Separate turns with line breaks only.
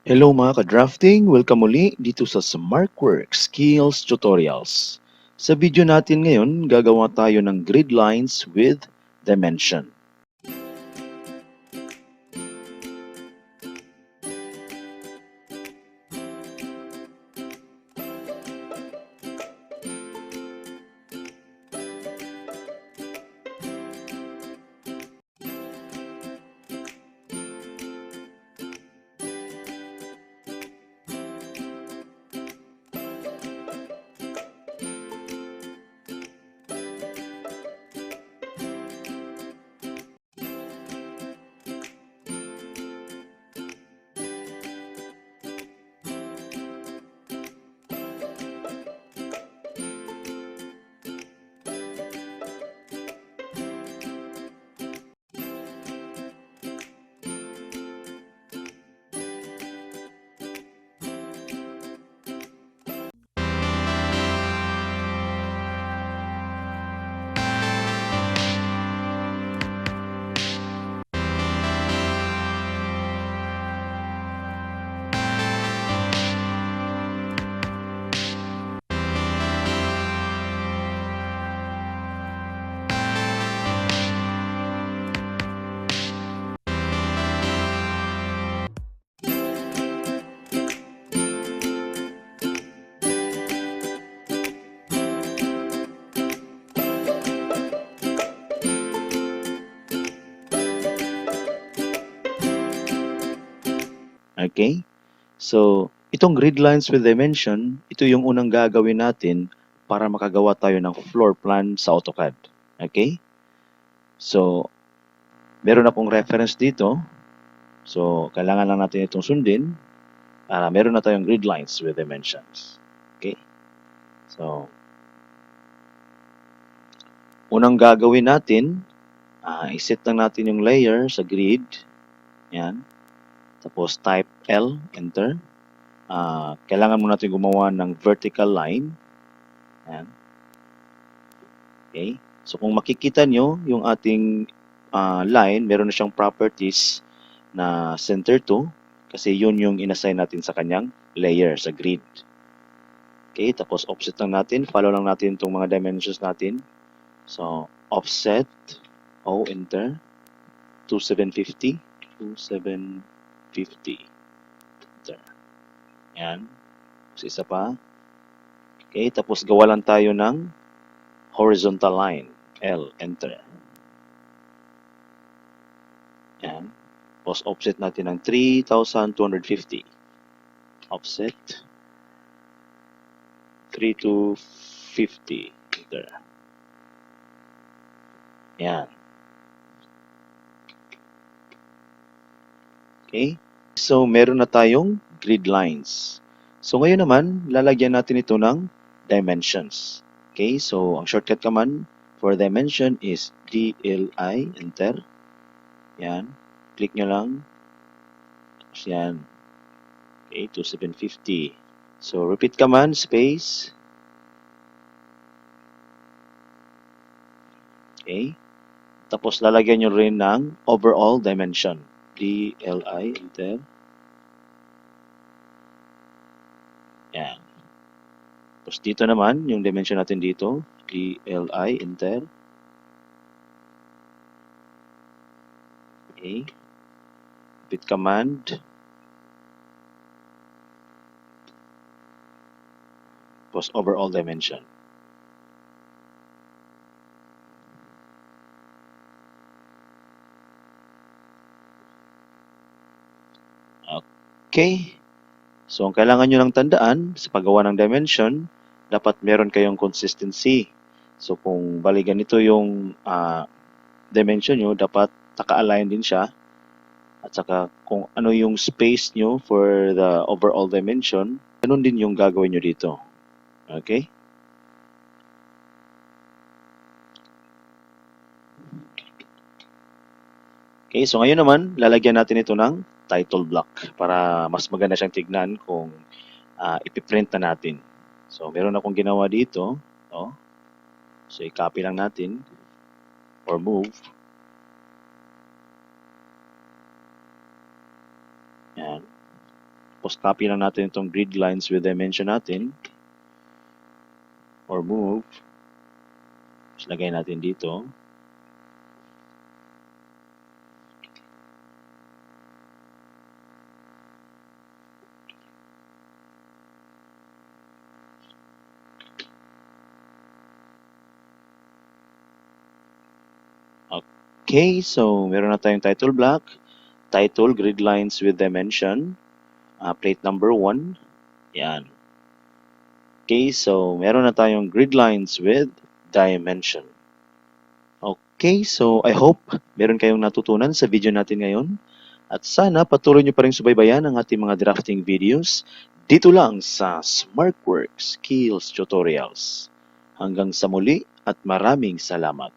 Hello mga ka-drafting! Welcome muli dito sa SmartWorks Skills Tutorials. Sa video natin ngayon, gagawa tayo ng grid lines with dimension. Okay? So, itong grid lines with dimension, ito yung unang gagawin natin para makagawa tayo ng floor plan sa AutoCAD. Okay? So, meron akong reference dito. So, kailangan lang natin itong sundin para meron na tayong grid lines with dimensions. Okay? So, unang gagawin natin, iset lang natin yung layer sa grid. Yan. Tapos type L, enter. Kailangan mo natin gumawa ng vertical line. Yan. Okay. So kung makikita nyo, yung ating line, meron na siyang properties na center to. Kasi yun yung inassign natin sa kanyang layer, sa grid. Okay. Tapos offset lang natin. Follow lang natin itong mga dimensions natin. So offset, O, enter. 2750. 2750. Enter. Yan. So, isa pa. Okay, tapos gawa lang tayo ng horizontal line. L, enter. Yan. Tapos offset natin ng 3,250. Offset. 3,250. Enter. Yan. Okay. So, meron na tayong grid lines. So, ngayon naman, lalagyan natin ito ng dimensions. Okay, so ang shortcut command for dimension is DLI, enter. Yan. Click nyo lang. Tapos yan. Okay, 2750. So, repeat command, space. Okay. Tapos lalagyan nyo rin ng overall dimension. DLI, enter. Yan. Tapos dito naman, yung dimension natin dito, DLI, enter. Okay. Repeat command. Tapos overall dimension. Okay. So, ang kailangan nyo lang tandaan sa paggawa ng dimension, dapat meron kayong consistency. So, kung bali ganito yung dimension nyo, dapat naka-align din siya. At saka, kung ano yung space nyo for the overall dimension, ganun din yung gagawin nyo dito. Okay? Okay, so ngayon naman, lalagyan natin ito ng title block para mas maganda siyang tignan kung ipiprint na natin. So, meron akong ginawa dito. Oh. So, i-copy lang natin or move. Yan. Post copy lang natin itong grid lines with dimension natin. Or move. Tapos lagay natin dito. Okay, so meron na tayong title block. Title, grid lines with dimension. Plate number 1. Yan. Okay, so meron na tayong grid lines with dimension. Okay, so I hope meron kayong natutunan sa video natin ngayon. At sana patuloy nyo pa rin subaybayan ang ating mga drafting videos dito lang sa SmartWorks Skills Tutorials. Hanggang sa muli at maraming salamat.